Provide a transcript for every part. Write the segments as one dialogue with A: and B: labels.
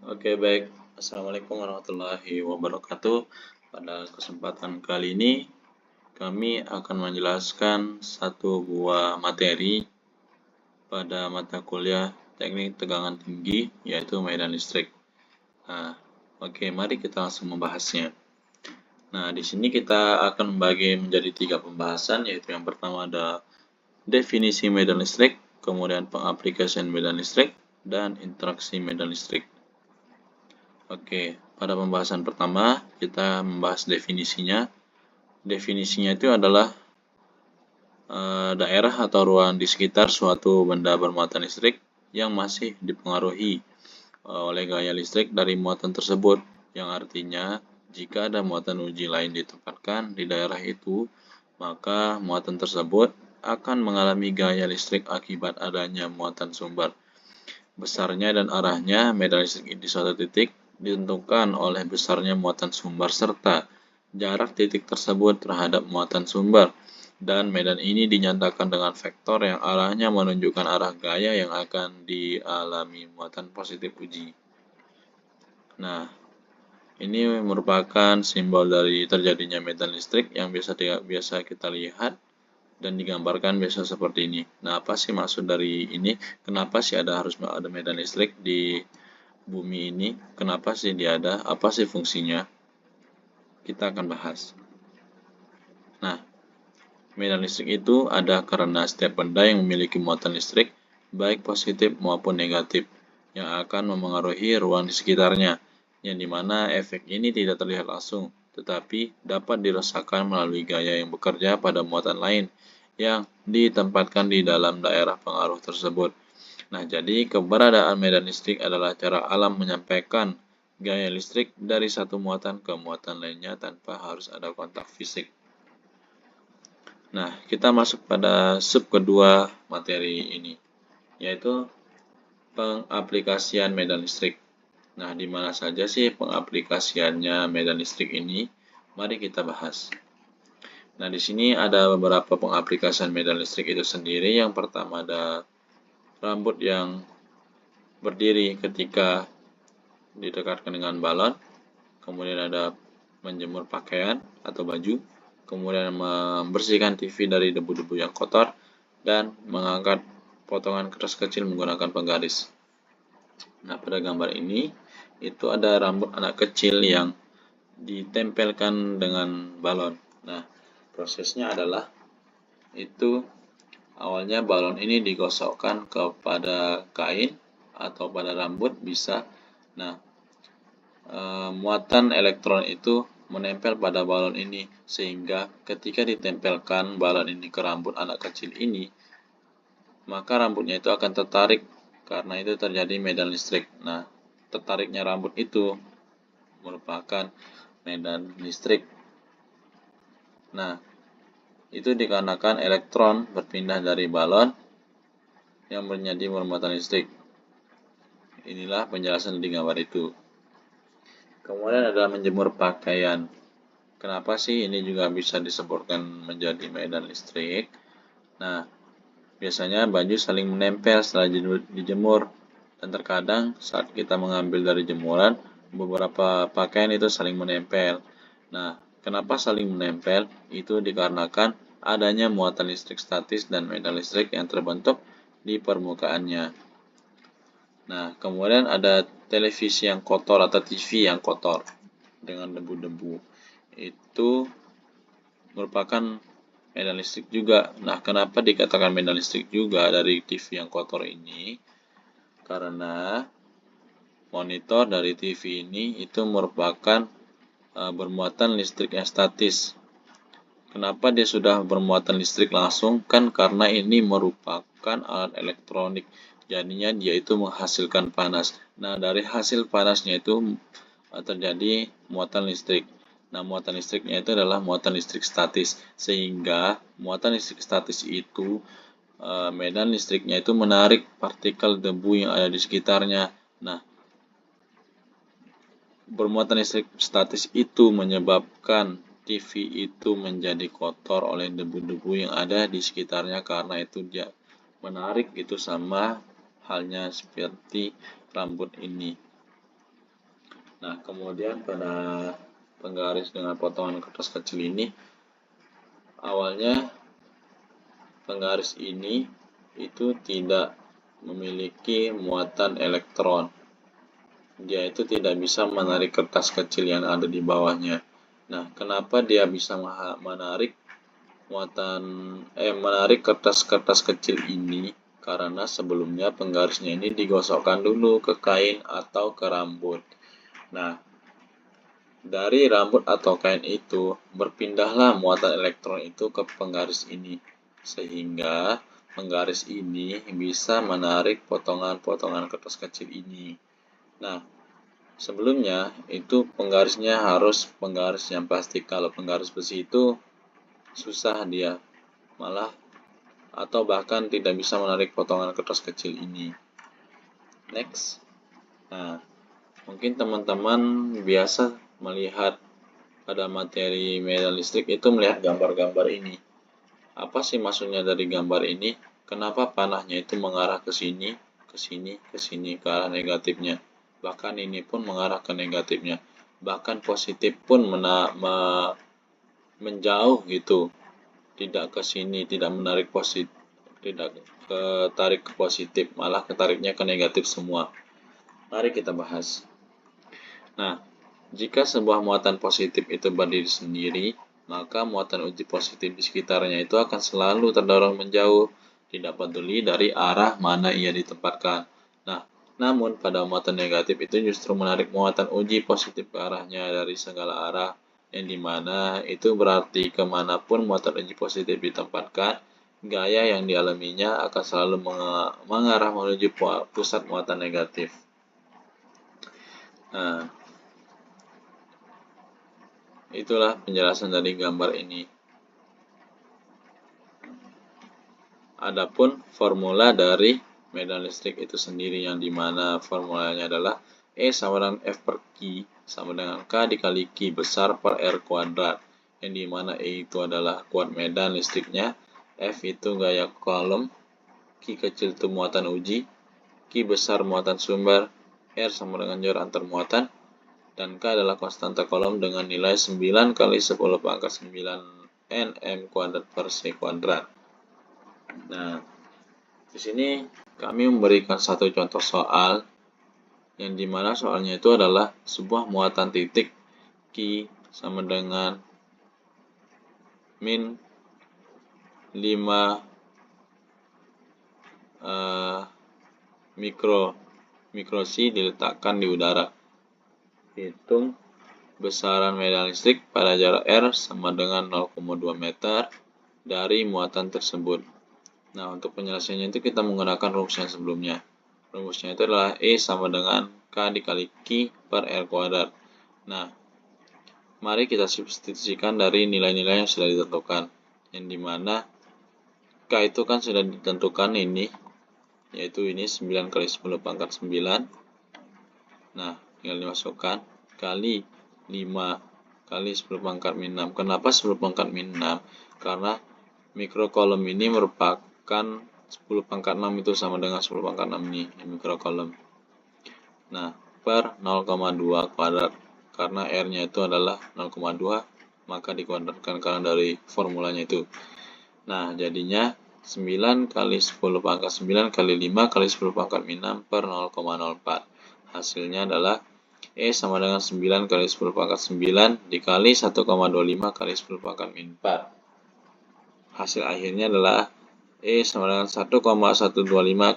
A: Oke, baik. Assalamualaikum warahmatullahi wabarakatuh. Pada kesempatan kali ini, kami akan menjelaskan satu buah materi pada mata kuliah Teknik Tegangan Tinggi, yaitu medan listrik. Nah, oke, mari kita langsung membahasnya. Nah, di sini kita akan membagi menjadi 3 pembahasan, yaitu yang pertama ada definisi medan listrik, kemudian pengaplikasian medan listrik, dan interaksi medan listrik. Oke, pada pembahasan pertama kita membahas definisinya. Definisinya itu adalah daerah atau ruang di sekitar suatu benda bermuatan listrik yang masih dipengaruhi oleh gaya listrik dari muatan tersebut, yang artinya jika ada muatan uji lain ditempatkan di daerah itu, maka muatan tersebut akan mengalami gaya listrik akibat adanya muatan sumber. Besarnya dan arahnya medan listrik di suatu titik ditentukan oleh besarnya muatan sumber serta jarak titik tersebut terhadap muatan sumber, dan medan ini dinyatakan dengan vektor yang arahnya menunjukkan arah gaya yang akan dialami muatan positif uji. Nah, ini merupakan simbol dari terjadinya medan listrik yang biasa kita lihat dan digambarkan biasa seperti ini. Nah, apa sih maksud dari ini? Kenapa sih harus ada medan listrik di bumi ini? Kenapa sih dia ada? Apa sih fungsinya? Kita akan bahas. Nah, medan listrik itu ada karena setiap benda yang memiliki muatan listrik, baik positif maupun negatif, yang akan memengaruhi ruang di sekitarnya, yang dimana efek ini tidak terlihat langsung, tetapi dapat dirasakan melalui gaya yang bekerja pada muatan lain yang ditempatkan di dalam daerah pengaruh tersebut. Nah, jadi keberadaan medan listrik adalah cara alam menyampaikan gaya listrik dari satu muatan ke muatan lainnya tanpa harus ada kontak fisik. Nah, kita masuk pada sub kedua materi ini, yaitu pengaplikasian medan listrik. Nah, di mana saja sih pengaplikasiannya medan listrik ini? Mari kita bahas. Nah, di sini ada beberapa pengaplikasian medan listrik itu sendiri. Yang pertama ada rambut yang berdiri ketika didekatkan dengan balon, kemudian ada menjemur pakaian atau baju, kemudian membersihkan TV dari debu-debu yang kotor, dan mengangkat potongan kertas kecil menggunakan penggaris. Nah, pada gambar ini itu ada rambut anak kecil yang ditempelkan dengan balon. Nah, prosesnya adalah itu awalnya balon ini digosokkan kepada kain atau pada rambut bisa. Nah, muatan elektron itu menempel pada balon ini sehingga ketika ditempelkan balon ini ke rambut anak kecil ini, maka rambutnya itu akan tertarik karena itu terjadi medan listrik. Nah, tertariknya rambut itu merupakan medan listrik. Nah, itu dikarenakan elektron berpindah dari balon yang menjadi bermuatan listrik. Inilah penjelasan di gambar itu. Kemudian ada menjemur pakaian. Kenapa sih ini juga bisa disebutkan menjadi medan listrik? Nah, biasanya baju saling menempel setelah dijemur, dan terkadang saat kita mengambil dari jemuran, beberapa pakaian itu saling menempel. Nah, kenapa saling menempel? Itu dikarenakan adanya muatan listrik statis dan medan listrik yang terbentuk di permukaannya. Nah, kemudian ada televisi yang kotor atau TV yang kotor dengan debu-debu. Itu merupakan medan listrik juga. Nah, kenapa dikatakan medan listrik juga dari TV yang kotor ini? Karena monitor dari TV ini itu merupakan bermuatan listrik yang statis. Kenapa dia sudah bermuatan listrik langsung? Kan karena ini merupakan alat elektronik. Jadinya dia itu menghasilkan panas. Nah, dari hasil panasnya itu terjadi muatan listrik. Nah, muatan listriknya itu adalah muatan listrik statis. Sehingga muatan listrik statis itu medan listriknya itu menarik partikel debu yang ada di sekitarnya. Nah, bermuatan listrik statis itu menyebabkan TV itu menjadi kotor oleh debu-debu yang ada di sekitarnya karena itu dia menarik itu sama halnya seperti rambut ini. Nah, kemudian pada penggaris dengan potongan kertas kecil ini, awalnya penggaris ini itu tidak memiliki muatan elektron. Dia itu tidak bisa menarik kertas kecil yang ada di bawahnya. Nah, kenapa dia bisa menarik menarik kertas-kertas kecil ini? Karena sebelumnya penggarisnya ini digosokkan dulu ke kain atau ke rambut. Nah, dari rambut atau kain itu berpindahlah muatan elektron itu ke penggaris ini, sehingga penggaris ini bisa menarik potongan-potongan kertas kecil ini. Nah, sebelumnya itu penggarisnya harus penggaris yang plastik. Kalau penggaris besi itu susah dia, malah atau bahkan tidak bisa menarik potongan kertas kecil ini. Next. Nah, mungkin teman-teman biasa melihat pada materi medan listrik itu melihat gambar-gambar ini. Apa sih maksudnya dari gambar ini? Kenapa panahnya itu mengarah ke sini, ke sini, ke sini, ke arah negatifnya? Bahkan ini pun mengarah ke negatifnya. Bahkan positif pun menjauh gitu. Tidak ke sini, tidak menarik positif, tidak ketarik ke positif, malah ketariknya ke negatif semua. Mari kita bahas. Nah, jika sebuah muatan positif itu berdiri sendiri, maka muatan uji positif di sekitarnya itu akan selalu terdorong menjauh, tidak peduli dari arah mana ia ditempatkan. Nah, namun pada muatan negatif itu justru menarik muatan uji positif ke arahnya dari segala arah, yang dimana itu berarti kemanapun muatan uji positif ditempatkan, gaya yang dialaminya akan selalu mengarah menuju pusat muatan negatif. Nah, itulah penjelasan dari gambar ini. Adapun formula dari medan listrik itu sendiri, yang dimana formulanya adalah E sama dengan F per Q sama dengan K dikali Q besar per R kuadrat, yang dimana E itu adalah kuat medan listriknya, F itu gaya kolom, Q kecil itu muatan uji, Q besar muatan sumber, R sama dengan jarak antar muatan, dan K adalah konstanta kolom dengan nilai 9 kali 10 pangkat 9 Nm kuadrat per C kuadrat. Nah, di sini kami memberikan satu contoh soal, yang dimana soalnya itu adalah sebuah muatan titik Q sama dengan min 5 mikro C diletakkan di udara. Hitung besaran medan listrik pada jarak R sama dengan 0,2 meter dari muatan tersebut. Nah, untuk penyelesaiannya itu kita menggunakan rumus yang sebelumnya. Rumusnya itu adalah E sama dengan K dikali Q per R kuadrat. Nah, mari kita substitusikan dari nilai-nilai yang sudah ditentukan. Yang dimana K itu kan sudah ditentukan ini, yaitu ini 9 kali 10 pangkat 9. Nah, tinggal dimasukkan kali 5 kali 10 pangkat min 6. Kenapa 10 pangkat min 6? Karena mikrokolom ini merupakan 10 pangkat 6 itu sama dengan 10 pangkat 6 ini mikrokolom. Nah, per 0,2 kuadrat. Karena R-nya itu adalah 0,2, maka dikuadratkan karena dari formulanya itu. Nah, jadinya 9 kali 10 pangkat 9 kali 5 kali 10 pangkat min 6 per 0,04. Hasilnya adalah E sama dengan 9 kali 10 pangkat 9 dikali 1,25 kali 10 pangkat min 4. Hasil akhirnya adalah E sama dengan 1,125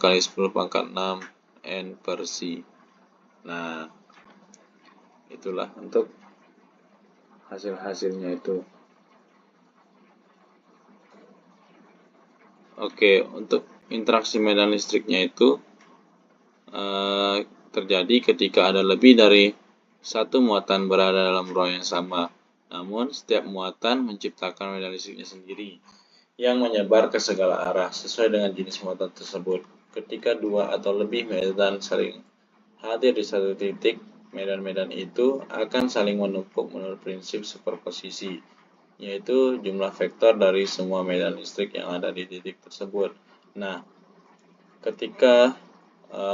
A: kali 10 pangkat 6 N per C. Nah, itulah untuk hasil-hasilnya itu. Oke, untuk interaksi medan listriknya itu terjadi ketika ada lebih dari satu muatan berada dalam ruang yang sama. Namun, setiap muatan menciptakan medan listriknya sendiri yang menyebar ke segala arah sesuai dengan jenis muatan tersebut. Ketika dua atau lebih medan saling hadir di satu titik, medan-medan itu akan saling menumpuk menurut prinsip superposisi, yaitu jumlah vektor dari semua medan listrik yang ada di titik tersebut. Nah, ketika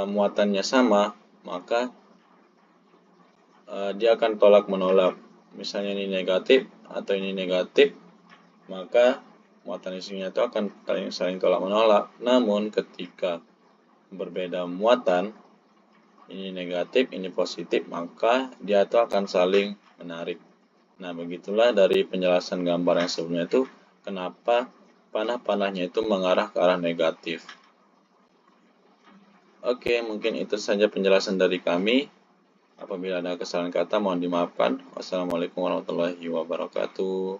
A: muatannya sama, maka dia akan tolak-menolak. Misalnya ini negatif atau ini negatif, maka muatan isinya itu akan saling tolak-menolak. Namun ketika berbeda muatan, ini negatif, ini positif, maka dia itu akan saling menarik. Nah, begitulah dari penjelasan gambar yang sebelumnya itu, kenapa panah-panahnya itu mengarah ke arah negatif. Oke, mungkin itu saja penjelasan dari kami. Apabila ada kesalahan kata, mohon dimaafkan. Wassalamualaikum warahmatullahi wabarakatuh.